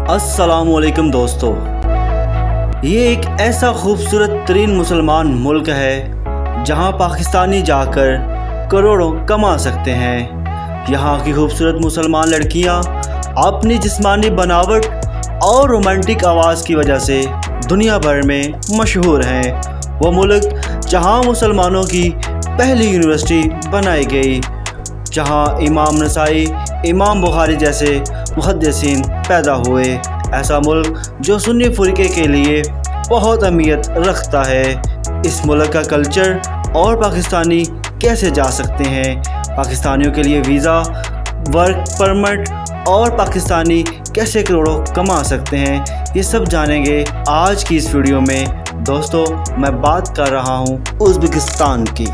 अस्सलाम वालेकुम दोस्तों, ये एक ऐसा खूबसूरत तरीन मुसलमान मुल्क है जहाँ पाकिस्तानी जाकर करोड़ों कमा सकते हैं। यहाँ की खूबसूरत मुसलमान लड़कियाँ अपनी जिस्मानी बनावट और रोमांटिक आवाज़ की वजह से दुनिया भर में मशहूर हैं। वो मुल्क जहाँ मुसलमानों की पहली यूनिवर्सिटी बनाई गई, जहाँ इमाम नसाई, इमाम बुखारी जैसे मुहद्दिसीन पैदा हुए। ऐसा मुल्क जो सुन्नी फ़िरके के लिए बहुत अहमियत रखता है। इस मुल्क का कल्चर और पाकिस्तानी कैसे जा सकते हैं, पाकिस्तानियों के लिए वीज़ा, वर्क परमिट और पाकिस्तानी कैसे करोड़ों कमा सकते हैं, ये सब जानेंगे आज की इस वीडियो में। दोस्तों, मैं बात कर रहा हूँ उज़्बेकिस्तान की।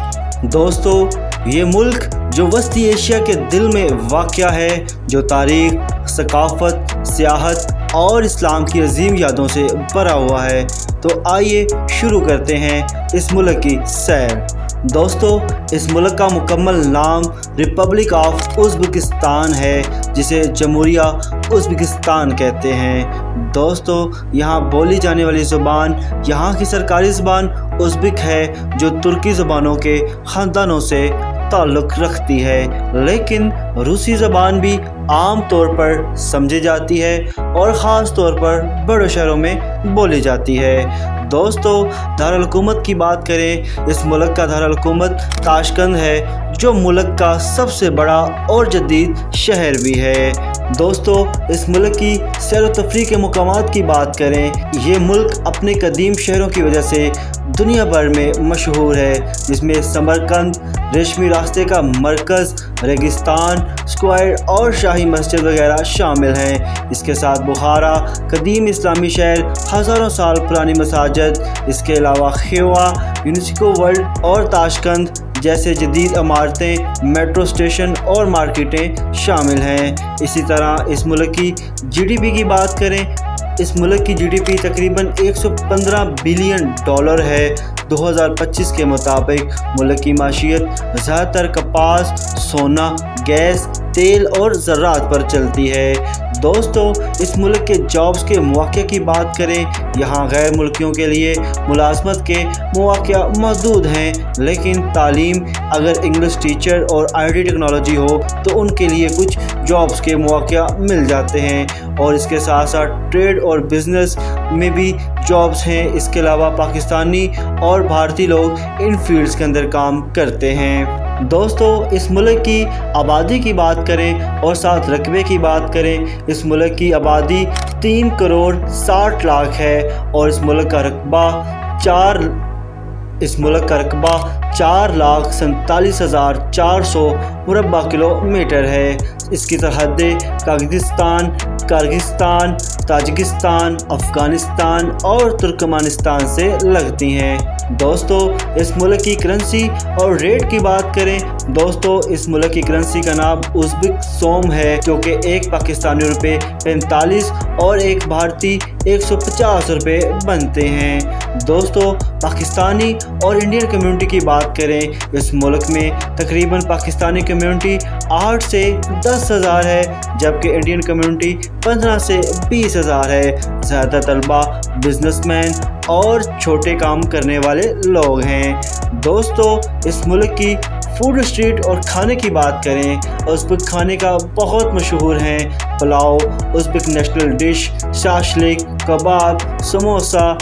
दोस्तों, ये मुल्क जो वस्ती एशिया के दिल में वाक़या है, जो तारीख़, सकाफ़त, सियाहत और इस्लाम की अजीम यादों से भरा हुआ है। तो आइए शुरू करते हैं इस मुल्क की सैर। दोस्तों, इस मुल्क का मुकम्मल नाम रिपब्लिक ऑफ उज़्बेकिस्तान है, जिसे जमहूरिया उज़्बेकिस्तान कहते हैं। दोस्तों, यहाँ बोली जाने वाली ज़ुबान, यहाँ की सरकारी ज़ुबान उज़्बेक है, जो तुर्की ज़ुबानों के ख़ानदानों से ताल्लुक़ रखती है, लेकिन रूसी ज़बान भी आम तौर पर समझी जाती है और ख़ास तौर पर बड़े शहरों में बोली जाती है। दोस्तों, दारुल हुकूमत की बात करें, इस मुल्क का दारुल हुकूमत ताशकंद है, जो मुल्क का सबसे बड़ा और जदीद शहर भी है। दोस्तों, इस मुल्क की सैर व तफरीह के मकामात की बात करें, ये मुल्क अपने कदीम शहरों की वजह से दुनिया भर में मशहूर है, जिसमें समरकंद, रेशमी रास्ते का मरकज़, रेगिस्तान स्क्वायर और शाही मस्जिद वगैरह शामिल हैं। इसके साथ बुखारा, कदीम इस्लामी शहर, हज़ारों साल पुरानी मसाजिद, इसके अलावा खेवा, यूनेस्को वर्ल्ड और ताशकंद जैसे जदीद इमारतें, मेट्रो स्टेशन और मार्केटें शामिल हैं। इसी तरह इस मुल्क की GDP की बात करें, इस मुल्क की GDP तकरीबन 115 बिलियन डॉलर है। 2025 के मुताबिक मुल्क की माशियत ज़्यादातर कपास, सोना, गैस, तेल और ज़राअत पर चलती है। दोस्तों, इस मुल्क के जॉब्स के मौक़े की बात करें, यहाँ गैर मुल्कियों के लिए मुलाज़मत के मौक़े महदूद हैं, लेकिन तालीम अगर इंग्लिश टीचर और IT टेक्नोलॉजी हो तो उनके लिए कुछ जॉब्स के मौक़े मिल जाते हैं, और इसके साथ साथ ट्रेड और बिज़नेस में भी जॉब्स हैं। इसके अलावा पाकिस्तानी और भारतीय लोग इन फील्ड्स के अंदर काम करते हैं। दोस्तों, इस मुल्क की आबादी की बात करें और साथ रकबे की बात करें, इस मुल्क की आबादी 3 करोड़ 60 लाख है, और इस मुल्क का रकबा 4,47,400 मुरबा किलोमीटर है। इसकी सरहदें किर्गिस्तान, ताजिकिस्तान, अफ़गानिस्तान और तुर्कमानिस्तान से लगती हैं। दोस्तों, इस मुल्क की करेंसी और रेट की बात करें, दोस्तों, इस मुल्क की करेंसी का नाम उज़्बेक सोम है, जो कि एक पाकिस्तानी रुपये 45 और एक भारतीय 150 रुपये बनते हैं। दोस्तों, पाकिस्तानी और इंडियन कम्युनिटी की बात करें, इस मुल्क में तकरीबन पाकिस्तानी कम्युनिटी 8 से 10 हज़ार है, जबकि इंडियन कम्युनिटी 15 से 20 हज़ार है। ज़्यादा तलबा बिजनेसमैन और छोटे काम करने वाले लोग हैं। दोस्तों, इस मुल्क की फूड स्ट्रीट और खाने की बात करें, उज़्बेक खाने का बहुत मशहूर हैं pulao, Uzbek national dish, shashlik, kebab, samosa.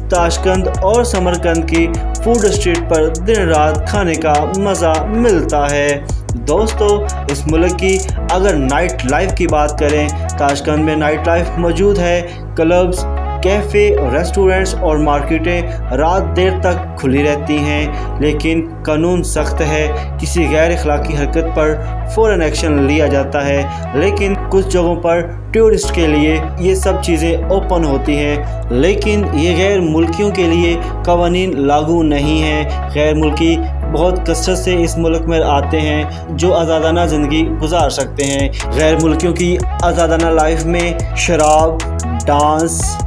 Tashkent और समरकंद की फूड स्ट्रीट पर दिन रात खाने का मज़ा मिलता है। दोस्तों, इस मुल्क की अगर नाइट लाइफ की बात करें, ताशकंद में नाइट लाइफ मौजूद है। क्लब्स, कैफ़े, रेस्टोरेंट्स और मार्केटें रात देर तक खुली रहती हैं, लेकिन कानून सख्त है, किसी गैर अखलाकी हरकत पर फ़ौरन एक्शन लिया जाता है। लेकिन कुछ जगहों पर टूरिस्ट के लिए ये सब चीज़ें ओपन होती हैं, लेकिन ये गैर मुल्कियों के लिए कवानीन लागू नहीं हैं। गैर मुल्की बहुत कसरत से इस मुल्क में आते हैं, जो आज़ादाना ज़िंदगी गुजार सकते हैं। गैर मुल्कियों की आज़ादाना लाइफ में शराब, डांस,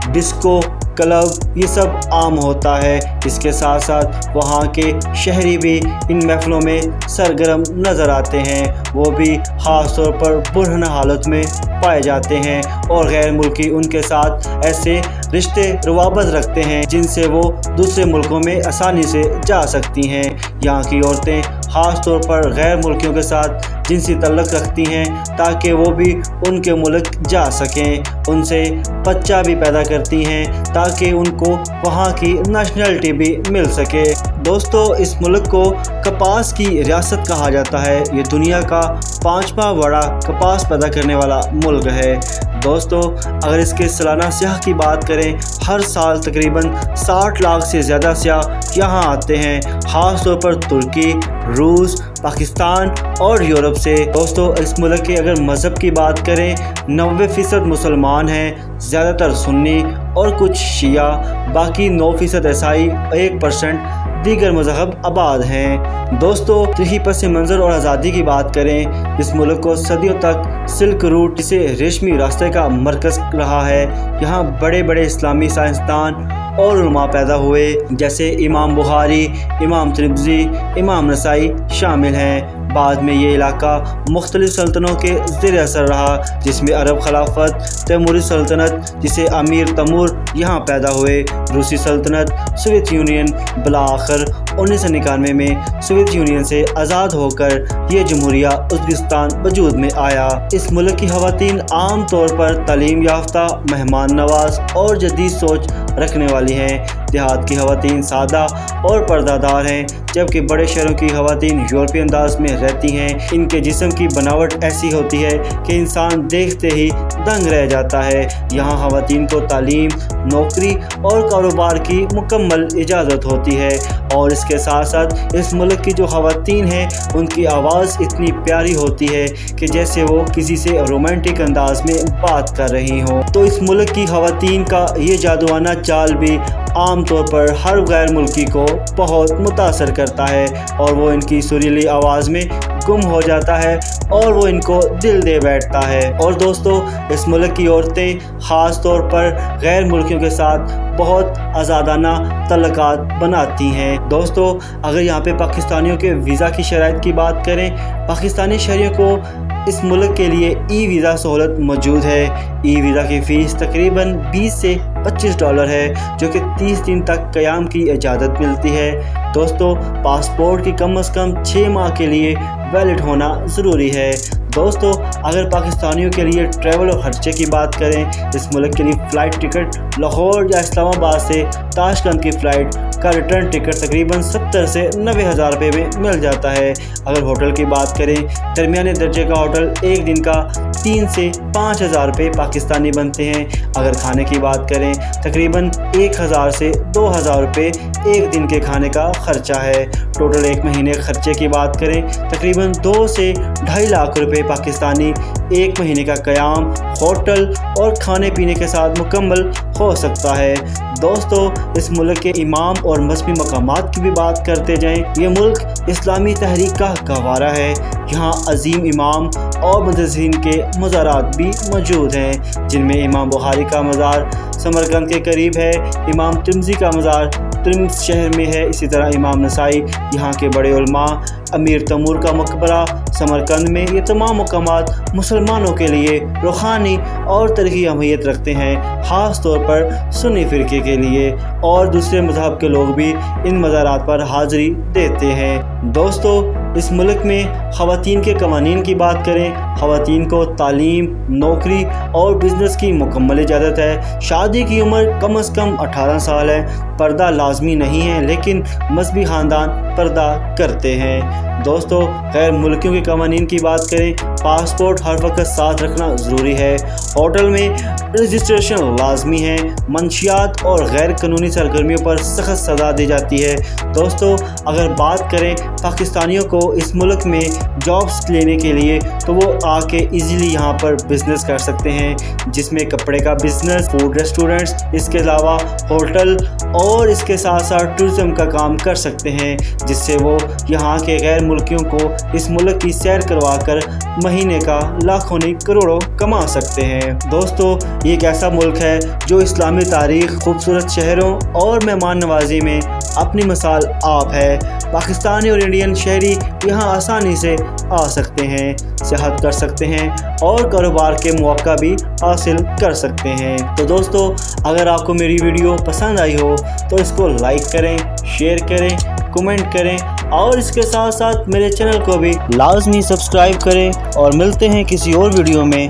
डिस्को क्लब ये सब आम होता है। इसके साथ साथ वहाँ के शहरी भी इन महफिलों में सरगर्म नज़र आते हैं। वो भी ख़ास तौर पर बुरहन हालत में पाए जाते हैं और गैर मुल्की उनके साथ ऐसे रिश्ते रवाबत रखते हैं जिनसे वो दूसरे मुल्कों में आसानी से जा सकती हैं। यहाँ की औरतें ख़ास तौर पर गैर मुल्कियों के साथ जिनसी तल्लुक़ रखती हैं ताकि वो भी उनके मुल्क जा सकें। उनसे बच्चा भी पैदा करती हैं ताकि उनको वहाँ की नेशनलिटी भी मिल सके। दोस्तों, इस मुल्क को कपास की रियासत कहा जाता है। ये दुनिया का 5वां बड़ा कपास पैदा करने वाला मुल्क है। दोस्तों, अगर इसके सालाना सियाह की बात करें, हर साल तकरीबन 60 लाख से ज़्यादा सियाह यहाँ आते हैं, ख़ास तौर पर तुर्की, रूस, पाकिस्तान और यूरोप से। दोस्तों, इस मुल्क के अगर मज़हब की बात करें, 90% मुसलमान हैं, ज़्यादातर सुन्नी और कुछ शिया, बाकी 9% ईसाई, 1% दीगर मज़हब आबाद हैं। दोस्तों, तरीक़ी पस मंज़र और आज़ादी की बात करें, इस मुल्क को सदियों तक सिल्क रूट जिसे रेशमी रास्ते का मरकज़ रहा है। यहाँ बड़े बड़े इस्लामी साइंसदान और उलमा पैदा हुए, जैसे इमाम बुखारी, इमाम तिरमिज़ी, इमाम नसाई शामिल हैं। बाद में ये इलाका मुख्तलिफ सल्तनतों के ज़ेर असर रहा, जिसमें अरब खिलाफत, तैमूरी सल्तनत जिसे अमीर तैमूर यहाँ पैदा हुए, रूसी सल्तनत, सोवियत यूनियन। बिलाआखिर 1991 में सोवियत यूनियन से आज़ाद होकर ये जमहूरिया उज़्बेकिस्तान वजूद में आया। इस मुल्क की ख़वातीन आम तौर पर तालीम याफ्ता, मेहमान नवाज और जदीद सोच रखने वाली हैं। देहात की ख़वातीन सादा और पर्दादार हैं, जबकि बड़े शहरों की ख़वातीन यूरोपीय अंदाज में रहती हैं। इनके जिस्म की बनावट ऐसी होती है कि इंसान देखते ही दंग रह जाता है। यहाँ ख़वातीन को तालीम, नौकरी और कारोबार की मुकम्मल इजाज़त होती है। और इसके साथ साथ इस मुल्क की जो ख़वातीन हैं, उनकी आवाज़ इतनी प्यारी होती है कि जैसे वो किसी से रोमांटिक अंदाज में बात कर रही हों। तो इस मुल्क की ख़वातीन का ये जादुआना चाल भी आम तौर पर हर गैर मुल्की को बहुत मुतासर करता है और वो इनकी सुरीली आवाज़ में गुम हो जाता है और वो इनको दिल दे बैठता है। और दोस्तों, इस मुल्क की औरतें ख़ास तौर पर गैर मुल्कियों के साथ बहुत आज़ादाना तल्लुक़ात बनाती हैं। दोस्तों, अगर यहाँ पे पाकिस्तानियों के वीज़ा की शराइत की बात करें, पाकिस्तानी शहरियों को इस मुल्क के लिए ई वीज़ा सहूलत मौजूद है। ई वीज़ा की फ़ीस तकरीबन 20 से $25 है, जो कि 30 दिन तक क़याम की इजाज़त मिलती है। दोस्तों, पासपोर्ट की कम से कम 6 माह के लिए वैलिड होना ज़रूरी है। दोस्तों, अगर पाकिस्तानियों के लिए ट्रैवल और खर्चे की बात करें, इस मुल्क के लिए फ़्लाइट टिकट लाहौर या इस्लामाबाद से ताशकंद की फ़्लाइट का रिटर्न टिकट तकरीबन 70 से 90 हज़ार रुपये में मिल जाता है। अगर होटल की बात करें, दरमियाने दर्जे का होटल एक दिन का 3 से 5 हज़ार रुपये पाकिस्तानी बनते हैं। अगर खाने की बात करें, तकरीबन 1000 से 2000 रुपये एक दिन के खाने का खर्चा है। टोटल एक महीने खर्चे की बात करें, तकरीबन 2 से 2.5 लाख रुपये पाकिस्तानी एक महीने का क़याम होटल और खाने पीने के साथ मुकम्मल हो सकता है। दोस्तों, इस मुल्क के इमाम और मज़हबी मकामात की भी बात करते जाएं, ये मुल्क इस्लामी तहरीक का गवारा है। यहाँ अजीम इमाम और मुदस्सिरीन के मज़ारात भी मौजूद हैं, जिनमें इमाम बुखारी का मज़ार समरकंद के करीब है, इमाम तिरमिज़ी का मज़ार तिरमिज़ शहर में है। इसी तरह इमाम नसाई, यहाँ के बड़े उलमा, अमीर तैमूर का मकबरा समरकंद में। ये तमाम मकामात मुसलमानों के लिए रूहानी और तरीक़ी अहमियत रखते हैं, ख़ास तौर पर सुन्नी फ़िरक़े के लिए, और दूसरे मज़हब के लोग भी इन मज़ारात पर हाज़िरी देते हैं। दोस्तों, इस मुल्क में ख़वातीन के क़वानीन की बात करें, ख़वातीन को तालीम, नौकरी और बिज़नेस की मुकम्मल इजाज़त है। शादी की उम्र कम से कम 18 साल है। पर्दा लाजमी नहीं है, लेकिन मज़हबी ख़ानदान पर्दा करते हैं। दोस्तों, गैर मुल्कियों के क़वानीन की बात करें, पासपोर्ट हर वक्त साथ रखना ज़रूरी है। होटल में रजिस्ट्रेशन लाजमी है। मंशियात और गैर कानूनी सरगर्मियों पर सख्त सज़ा दी जाती है। दोस्तों, अगर बात करें पाकिस्तानियों को इस मुल्क में जॉब्स लेने के लिए, तो वो आके इजीली यहाँ पर बिज़नेस कर सकते हैं, जिसमें कपड़े का बिज़नेस, फूड रेस्टोरेंट्स, इसके अलावा होटल और इसके साथ साथ टूरिज़म का काम कर सकते हैं, जिससे वो यहाँ के गैर मुल्कियों को इस मुल्क की सैर करवा कर महीने का लाखों नहीं करोड़ों कमा सकते हैं। दोस्तों, یہ ایک ایسا ملک ہے جو اسلامی تاریخ، خوبصورت شہروں اور مہمان نوازی میں اپنی مثال آپ ہے۔ پاکستانی اور انڈین شہری یہاں آسانی سے آ سکتے ہیں، سیاحت کر سکتے ہیں اور کاروبار کے مواقع بھی حاصل کر سکتے ہیں۔ تو دوستو، اگر آپ کو میری ویڈیو پسند آئی ہو تو اس کو لائک کریں، شیئر کریں، کمنٹ کریں اور اس کے ساتھ ساتھ میرے چینل کو بھی لازمی سبسکرائب کریں، اور ملتے ہیں کسی اور ویڈیو میں۔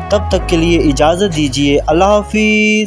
تب تک کے لیے اجازت دیجیے۔ اللہ حافظ۔